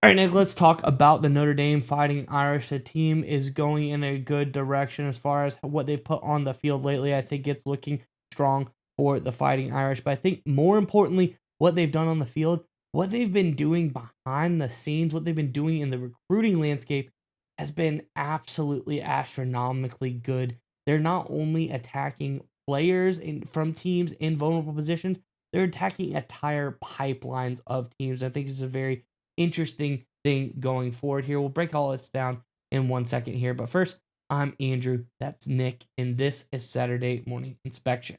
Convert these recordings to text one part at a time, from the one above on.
All right, Nick, let's talk about the Notre Dame Fighting Irish. The team is going in a good direction as far as what they've put on the field lately. I think it's looking strong for the Fighting Irish. But I think more importantly, what they've done on the field, what they've been doing behind the scenes, what they've been doing in the recruiting landscape has been absolutely astronomically good. They're not only attacking from teams in vulnerable positions, they're attacking entire pipelines of teams. I think it's a very interesting thing going forward here. We'll break all this down in 1 second here. But first, I'm Andrew. That's Nick. And this is Saturday Morning Inspection.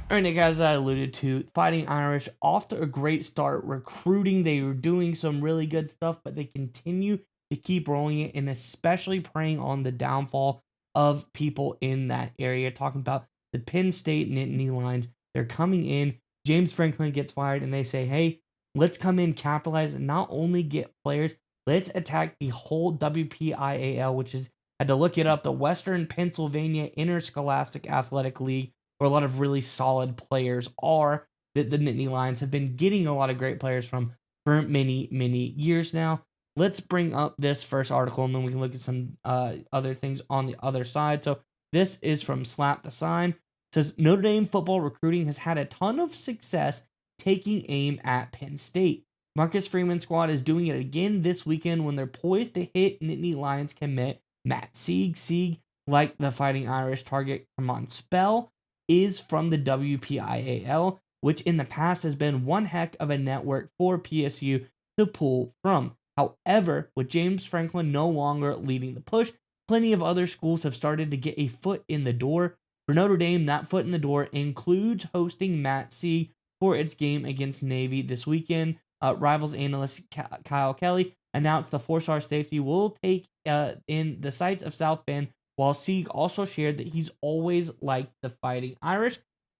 All right, Nick, as I alluded to, Fighting Irish off to a great start recruiting. They were doing some really good stuff, but they continue to keep rolling it and especially preying on the downfall of people in that area. Talking about the Penn State Nittany Lions. They're coming in. James Franklin gets fired, and they say, hey, let's come in, capitalize, and not only get players, let's attack the whole WPIAL, which is, had to look it up, the Western Pennsylvania Interscholastic Athletic League, where a lot of really solid players are, that the Nittany Lions have been getting a lot of great players from for many, many years now. Let's bring up this first article, and then we can look at some other things on the other side. So this is from Slap the Sign. It says, Notre Dame football recruiting has had a ton of success taking aim at Penn State. Marcus Freeman's squad is doing it again this weekend when they're poised to hit Nittany Lions commit Matt Sieg. Sieg, like the Fighting Irish target Come Spell, is from the WPIAL, which in the past has been one heck of a network for PSU to pull from. However, with James Franklin no longer leading the push, plenty of other schools have started to get a foot in the door. For Notre Dame, that foot in the door includes hosting Matt Sieg for its game against Navy this weekend. Rivals analyst Kyle Kelly announced the four-star safety will take in the sights of South Bend, while Sieg also shared that he's always liked the Fighting Irish.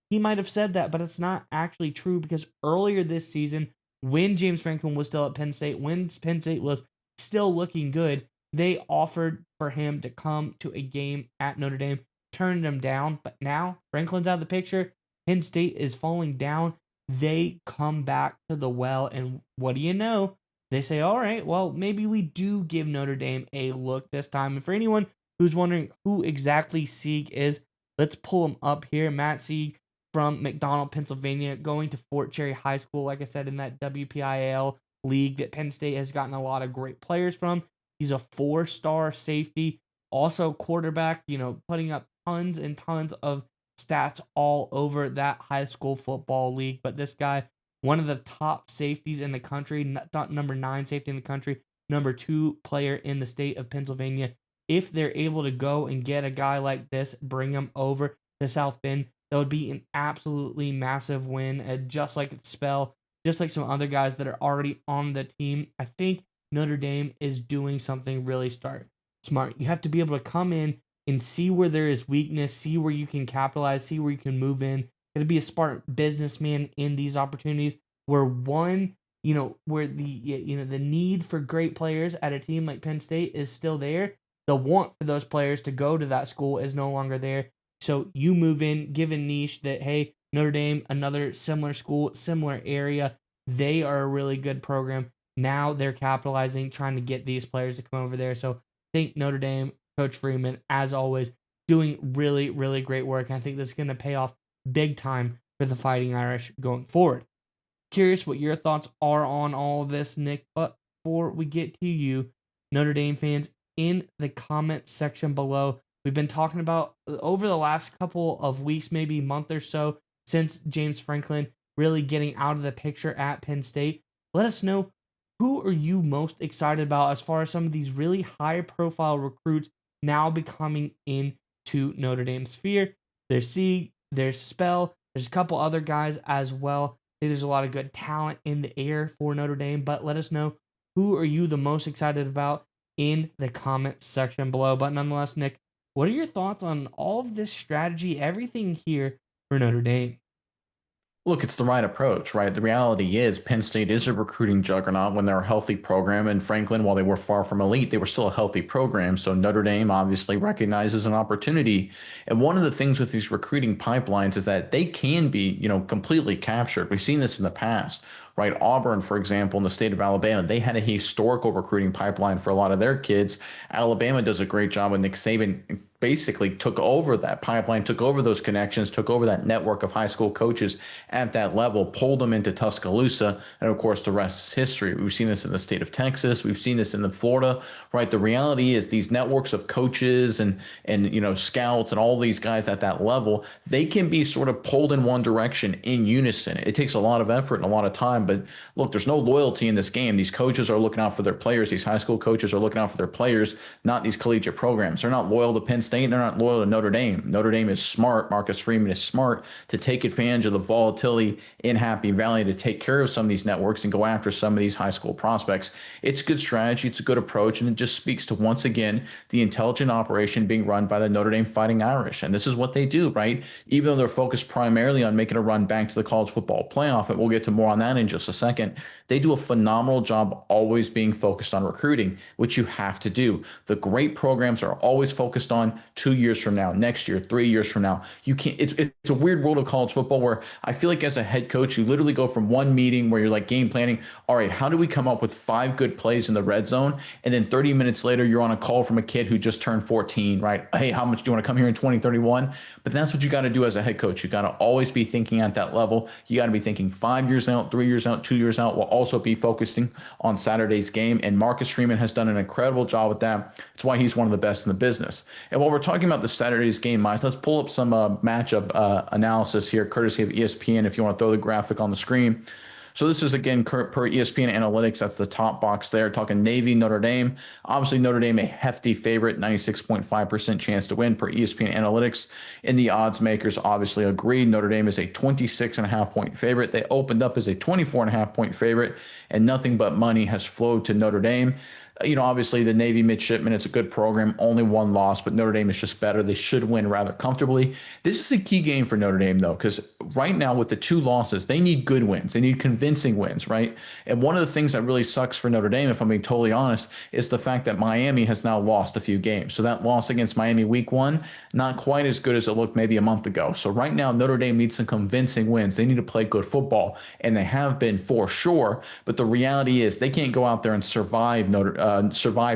He might have said that, but it's not actually true because earlier this season, when James Franklin was still at Penn State, when Penn State was still looking good, they offered for him to come to a game at Notre Dame, turned him down. But now Franklin's out of the picture. Penn State is falling down. They come back to the well, and what do you know? They say, all right, well, maybe we do give Notre Dame a look this time. And for anyone who's wondering who exactly Sieg is, let's pull him up here. Matt Sieg from McDonald, Pennsylvania, going to Fort Cherry High School, like I said, in that WPIAL league that Penn State has gotten a lot of great players from. He's a four-star safety, also quarterback, putting up tons and tons of stats all over that high school football league. But this guy, one of the top safeties in the country, not number 9 safety in the country, number 2 player in the state of Pennsylvania. If they're able to go and get a guy like this, bring him over to South Bend, that would be an absolutely massive win. Just like Spell, just like some other guys that are already on the team, I think Notre Dame is doing something really smart. You have to be able to come in and see where there is weakness, see where you can capitalize, see where you can move in. You got to be a smart businessman in these opportunities where where the need for great players at a team like Penn State is still there. The want for those players to go to that school is no longer there. So you move in, give a niche that, hey, Notre Dame, another similar school, similar area, they are a really good program. Now they're capitalizing, trying to get these players to come over there. So I think Notre Dame, Coach Freeman, as always, doing really, really great work. I think this is going to pay off big time for the Fighting Irish going forward. Curious what your thoughts are on all of this, Nick. But before we get to you, Notre Dame fans, in the comment section below, we've been talking about over the last couple of weeks, maybe month or so, since James Franklin really getting out of the picture at Penn State. Let us know, who are you most excited about as far as some of these really high-profile recruits now becoming into Notre Dame's sphere? There's Sieg, there's Spell, there's a couple other guys as well. I think there's a lot of good talent in the air for Notre Dame, but let us know, who are you the most excited about in the comment section below. But nonetheless, Nick, what are your thoughts on all of this strategy, everything here for Notre Dame? Look, it's the right approach, right? The reality is Penn State is a recruiting juggernaut when they're a healthy program. And Franklin, while they were far from elite, they were still a healthy program. So Notre Dame obviously recognizes an opportunity. And one of the things with these recruiting pipelines is that they can be, completely captured. We've seen this in the past, right? Auburn, for example, in the state of Alabama, they had a historical recruiting pipeline for a lot of their kids. Alabama does a great job with Nick Saban basically took over that pipeline, took over those connections, took over that network of high school coaches at that level, pulled them into Tuscaloosa, and of course the rest is history. We've seen this in the state of Texas, we've seen this in the Florida, right? The reality is these networks of coaches and scouts and all these guys at that level, they can be sort of pulled in one direction in unison. It takes a lot of effort and a lot of time, but look, there's no loyalty in this game. These coaches are looking out for their players. These high school coaches are looking out for their players, not these collegiate programs. They're not loyal to Penn State. They're not loyal to Notre Dame. Notre Dame is smart. Marcus Freeman is smart to take advantage of the volatility in Happy Valley to take care of some of these networks and go after some of these high school prospects. It's a good strategy. It's a good approach. And it just speaks to, once again, the intelligent operation being run by the Notre Dame Fighting Irish. And this is what they do, right? Even though they're focused primarily on making a run back to the college football playoff, and we'll get to more on that in just a second, they do a phenomenal job always being focused on recruiting, which you have to do. The great programs are always focused on 2 years from now, next year, 3 years from now. You can't. It's a weird world of college football where I feel like as a head coach, you literally go from one meeting where you're like game planning. All right, how do we come up with 5 good plays in the red zone? And then 30 minutes later, you're on a call from a kid who just turned 14, right? Hey, how much do you want to come here in 2031? But that's what you got to do as a head coach. You got to always be thinking at that level. You got to be thinking 5 years out, 3 years out, 2 years out, while also be focusing on Saturday's game. And Marcus Freeman has done an incredible job with that. It's why he's one of the best in the business. And while we're talking about the Saturday's game, Miles, let's pull up some matchup analysis here, courtesy of ESPN, if you want to throw the graphic on the screen. So this is again per ESPN Analytics. That's the top box there. Talking Navy, Notre Dame. Obviously, Notre Dame a hefty favorite, 96.5% chance to win per ESPN Analytics. And the odds makers obviously agree. Notre Dame is a 26.5 point favorite. They opened up as a 24.5 point favorite, and nothing but money has flowed to Notre Dame. Obviously the Navy midshipmen, it's a good program, only one loss, but Notre Dame is just better. They should win rather comfortably. This is a key game for Notre Dame, though, because right now with the 2 losses, they need good wins. They need convincing wins, right? And one of the things that really sucks for Notre Dame, if I'm being totally honest, is the fact that Miami has now lost a few games. So that loss against Miami week 1, not quite as good as it looked maybe a month ago. So right now, Notre Dame needs some convincing wins. They need to play good football, and they have been for sure. But the reality is they can't go out there and survive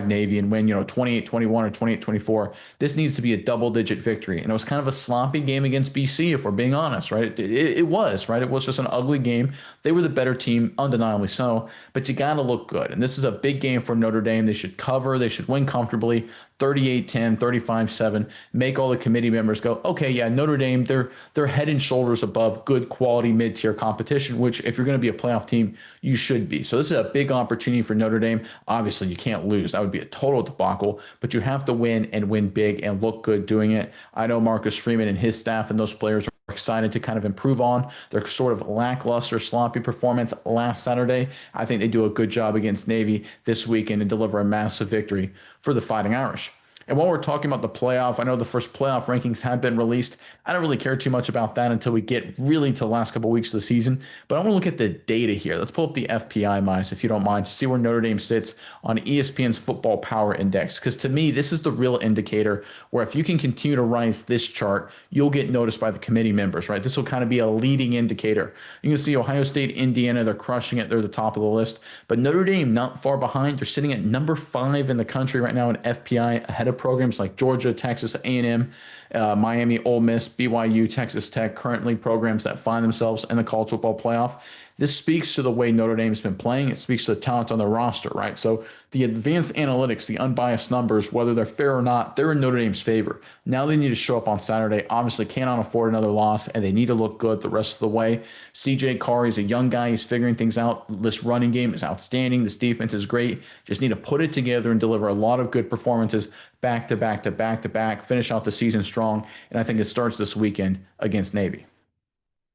Navy and win, 28-21 or 28-24. This needs to be a double-digit victory. And it was kind of a sloppy game against BC, if we're being honest, right? It was, right? It was just an ugly game. They were the better team, undeniably so, but you got to look good. And this is a big game for Notre Dame. They should cover. They should win comfortably. 38-10, 35-7, make all the committee members go, okay, yeah, Notre Dame, they're head and shoulders above good quality mid-tier competition, which if you're going to be a playoff team, you should be. So this is a big opportunity for Notre Dame. Obviously, you can't lose. That would be a total debacle, but you have to win and win big and look good doing it. I know Marcus Freeman and his staff and those players are excited to kind of improve on their sort of lackluster, sloppy performance last Saturday. I think they do a good job against Navy this weekend and deliver a massive victory for the Fighting Irish. And while we're talking about the playoff, I know the first playoff rankings have been released. I don't really care too much about that until we get really to the last couple of weeks of the season. But I want to look at the data here. Let's pull up the FPI, Mice, if you don't mind, to see where Notre Dame sits on ESPN's Football Power Index. Because to me, this is the real indicator where if you can continue to rise this chart, you'll get noticed by the committee members, right? This will kind of be a leading indicator. You can see Ohio State, Indiana, they're crushing it. They're the top of the list. But Notre Dame, not far behind. They're sitting at number 5 in the country right now in FPI, ahead of programs like Georgia, Texas A&M, Miami, Ole Miss, BYU, Texas Tech, currently programs that find themselves in the college football playoff. This speaks to the way Notre Dame's been playing. It speaks to the talent on their roster, right? So the advanced analytics, the unbiased numbers, whether they're fair or not, they're in Notre Dame's favor. Now they need to show up on Saturday. Obviously, cannot afford another loss, and they need to look good the rest of the way. CJ Carr, he's a young guy. He's figuring things out. This running game is outstanding. This defense is great. Just need to put it together and deliver a lot of good performances back to back to back to back, finish out the season strong. And I think it starts this weekend against Navy.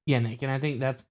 Yeah, Nick, and I think that's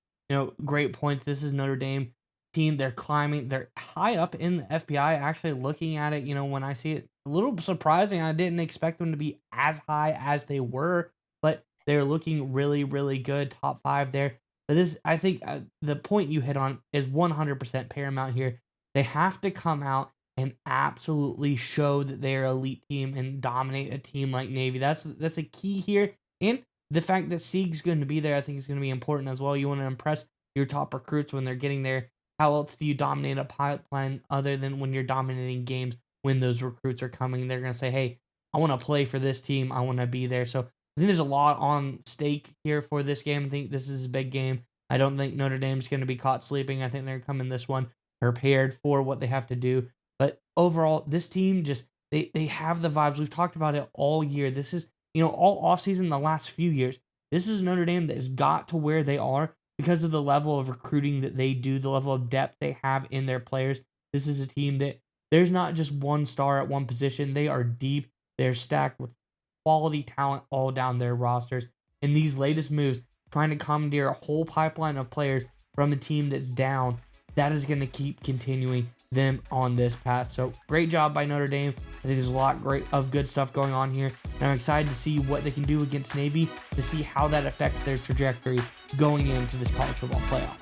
great points. This is Notre Dame team. They're climbing. They're high up in the FBI. Actually, looking at it, when I see it, a little surprising. I didn't expect them to be as high as they were, but they're looking really, really good. Top 5 there. But this, I think, the point you hit on is 100% paramount here. They have to come out and absolutely show that they're an elite team and dominate a team like Navy. That's a key here. And the fact that Sieg's going to be there, I think, is going to be important as well. You want to impress your top recruits when they're getting there. How else do you dominate a pipeline other than when you're dominating games when those recruits are coming? They're going to say, hey, I want to play for this team. I want to be there. So I think there's a lot on stake here for this game. I think this is a big game. I don't think Notre Dame's going to be caught sleeping. I think they're coming this one prepared for what they have to do. But overall, this team just they have the vibes. We've talked about it all year. This is, all offseason the last few years. This is Notre Dame that has got to where they are because of the level of recruiting that they do, the level of depth they have in their players. This is a team that there's not just one star at one position. They are deep. They're stacked with quality talent all down their rosters. And these latest moves, trying to commandeer a whole pipeline of players from a team that's down, that is going to keep continuing them on this path. So great job by Notre Dame. I think there's a lot of good stuff going on here. And I'm excited to see what they can do against Navy, to see how that affects their trajectory going into this college football playoff.